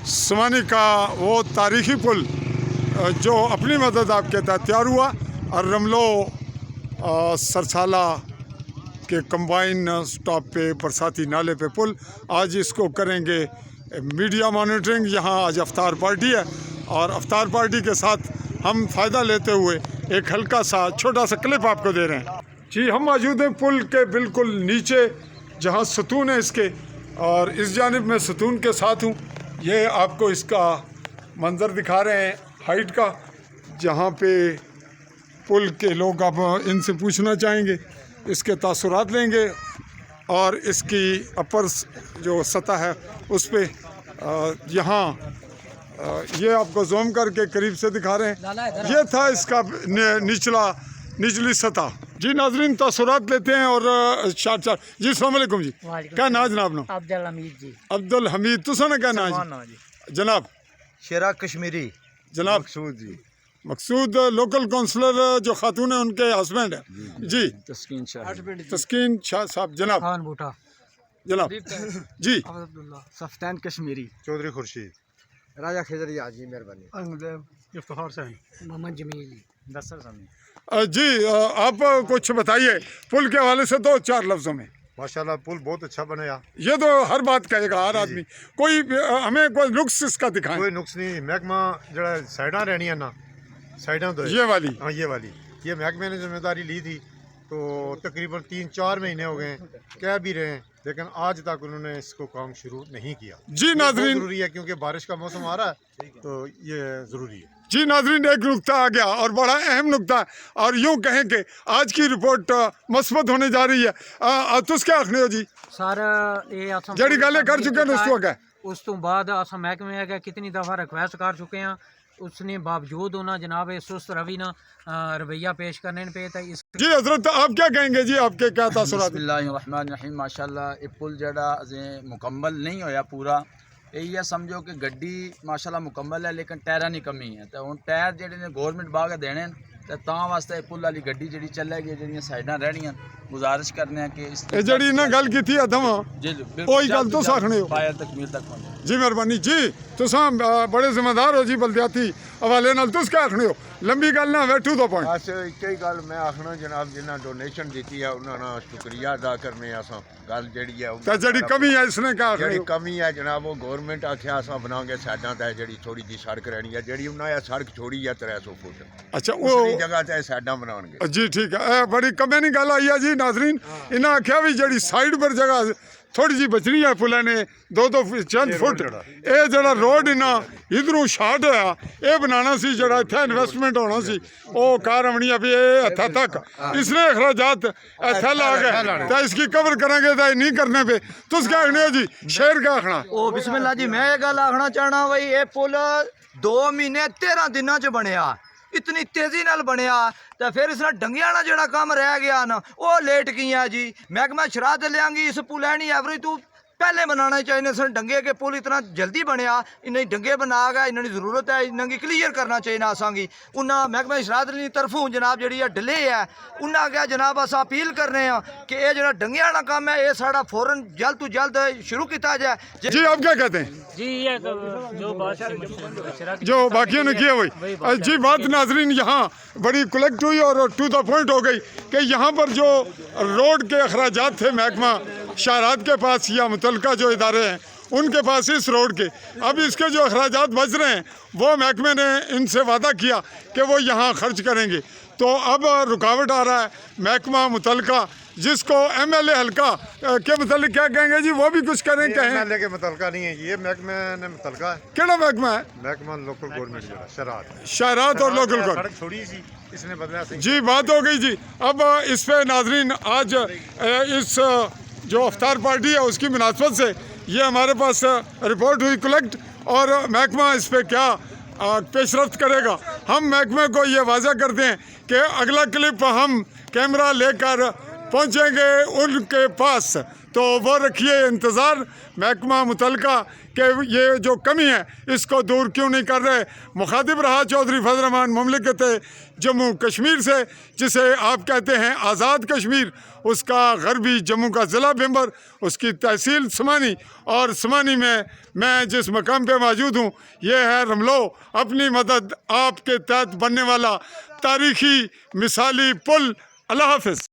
समानी का वो तारीख़ी पुल जो अपनी मदद आपके तहत तैयार हुआ और रमलो सरसाला के कंबाइन स्टॉप पे बरसाती नाले पे पुल आज इसको करेंगे मीडिया मॉनिटरिंग। यहाँ आज अफ्तार पार्टी है और अफ्तार पार्टी के साथ हम फ़ायदा लेते हुए एक हल्का सा छोटा सा क्लिप आपको दे रहे हैं। जी, हम मौजूद हैं पुल के बिल्कुल नीचे जहाँ सतून है इसके, और इस जानिब में सतून के साथ हूँ। ये आपको इसका मंज़र दिखा रहे हैं हाइट का, जहाँ पे पुल के लोग अब इनसे पूछना चाहेंगे, इसके तासुरात लेंगे और इसकी अपर जो सतह है उस पे यहाँ ये आपको ज़ूम करके करीब से दिखा रहे हैं। ये था इसका निचली सतह। जी नाज़रीन, तासुरात लेते हैं और चार जी अस्सलाम वालेकुम जी, क्या नाम जनाब? नो अब्दुल हमीद जी। अब्दुल हमीद, तुसा ना क्या नाम जनाब? शेरा कश्मीरी जनाब मकसूद जी। मकसूद लोकल काउंसलर जो खातून है उनके हस्बैंड है जी। तस्कीन शाह साहब जनाब। खान बूटा जनाब जी। सफ्तान कश्मीरी, चौधरी खुर्शीद, राजा खिजरी जी, मेहरबानी। इफ्तिखार साहब, मोहम्मद जमील, दस्तर सामी। जी आप कुछ बताइए पुल के हवाले से, दो चार लफ्ज़ों में। माशाल्लाह पुल बहुत अच्छा बनाया। ये तो हर बात कहेगा हर आदमी, कोई हमें कोई नुक्स इसका दिखाएं। कोई नुक्स नहीं। महकमा जरा साइडा रहनी है ना, साइडा तो ये वाली, हाँ ये वाली, ये महकमे ने जिम्मेदारी ली थी तो तकरीबन 3-4 महीने हो गए कह भी रहे हैं, लेकिन आज तक उन्होंने इसको काम शुरू नहीं किया। जी नाज़रीन, जरूरी है क्योंकि बारिश का मौसम आ रहा है तो ये ज़रूरी है। जी नाज़रीन, एक नुक्ता आ गया और बड़ा अहम नुक्ता है, और यूँ कहें कि आज की रिपोर्ट मस्बत होने जा रही है। तुस क्या आखने हो जी? सर ये जड़ी गल कर चुके हैं उस वक्त, उस तो बाद अस महकमे अगर कितनी दफ़ा रिक्वेस्ट कर चुके हैं, उसने बावजूद होना जनाब सुस्त रवि ना रवैया पेश करने पे था। इस जी हजरत आप क्या कहेंगे जी, आपके क्या तासुरात? बिस्मिल्लाहिर्रहमानिर्रहीम। माशाल्लाह ये पुल जड़ा मुकम्मल नहीं होया पूरा, यही है समझो कि गड्डी माशाल्लाह मुकम्मल है लेकिन टायरा की कमी है। तो हुण टायर जेह्ड़े ने गौरमेंट बाग देने तो तां वास्ते पुल वाली गड्डी जी चलेगी, जी साइडां रहनियां। गुजारिश करने कि जी इन्हें गल की थी अदम वही गल तुस आखने हो। तकमील तक जी मेहरबानी जी, तुसां बड़े जिम्मेदार हो जी बलदियाती हवाले नाल, तुस क्या आखने हो? लंबी गल ना बैठू तो पॉइंट। बस एक ही गल मैं आखना जनाब, जिन्हें डोनेशन दी है उन्होंने शुक्रिया अदा करने। असा गल जी है जी कमी है इसने क्या जी कमी है जनाब, वो गौरमेंट आख्या असा बनाओगे साइडा तक जी थोड़ी जी सड़क रहनी है, जी उन्हें सड़क छोड़ी है 300 फुट। अच्छा वो जगह तक साइडा बनाओगे जी, ठीक है। बड़ी कमे की गल आई है जी नाजरीन, इन्हें आख्या भी जी साइड पर जगह थोड़ी जी बचनी है पुल ने 2-2 चंद फुट। ये जरा रोड इन्ना इधरों शार्ट होया, ये बनाना सी जरा इतना इन्वेस्टमेंट होना सी, वो कार आनी है भी हथा तक इसने अखराजात इतना ला गए तो इसकी कवर करेंगे तो नहीं करने पे। तुस क्या आखने हो जी? शेर क्या आखना? ओ बिस्मिल्लाह जी, मैं ये गल आखना चाहना भाई, ये पुल 2 महीने 13 दिनों च बनया, इतनी तेजी नाल बनया तो फिर इसने डंगिया ना जोड़ा काम रह गया ना वो लेट किया जी। महकमा शराह लियांगी इस पुल है नहीं एवरी तू पहले बनाना चाहिए सर डंगे के पुल इतना जल्दी बनया, इन्हें डंगे बना गया, इन्हें जरूरत है इन्हें क्लीयर करना चाहिए असांगी। उन्हें महकमा शराहत की तरफों जनाब जी डिले है, उन्हें आख्या जनाब अस अपील करने कि यह जो डंगिया ना काम है ये साड़ा फौरन जल्द तो जल्द शुरू किया जाए। जी आप क्या कहते हैं? जी ये जो बाकियों ने किया वही जी बात नाजरीन यहाँ बड़ी कलेक्ट हुई और टू द पॉइंट हो गई कि यहाँ पर जो रोड के अखराजात थे महकमा शाहरात के पास या मुतलका जो इदारे हैं उनके पास इस रोड के, अब इसके जो अखराजात बच रहे हैं वो महकमे ने इनसे वादा किया कि वो यहाँ खर्च करेंगे। तो अब रुकावट आ रहा है महकमा मुतलका, जिसको MLA हल्का के मतलब क्या कहेंगे जी, वो भी कुछ करें कहें। MLA के मुतलका नहीं है ये, महकमे ने मुतलका है। केड़ा महकमा है? महकमा लोकल गवर्नमेंट शहरात और लोकल गवर्नमेंट छोड़ी सी इसने बदला जी। बात हो गई जी। अब इस पे नाजरीन आज इस जो अफ्तार पार्टी है उसकी मुनासबत से ये हमारे पास रिपोर्ट हुई कलेक्ट, और महकमा इस पे क्या पेशरफ्त करेगा। हम महकमे को ये वाज़ा करते हैं कि अगला क्लिप हम कैमरा लेकर पहुंचेंगे उनके पास। तो वो रखिए इंतज़ार महकमा मुतलका कि ये जो कमी है इसको दूर क्यों नहीं कर रहे। मुखातिब रहा चौधरी फजल रहमान मुमलिकत जम्मू कश्मीर से, जिसे आप कहते हैं आज़ाद कश्मीर, उसका गरबी जम्मू का ज़िला मेंबर, उसकी तहसील समानी, और समानी में मैं जिस मकाम पे मौजूद हूँ ये है रमलो। अपनी मदद आपके तहत बनने वाला तारीख़ी मिसाली पुल। अल्लाह हाफ़िज़।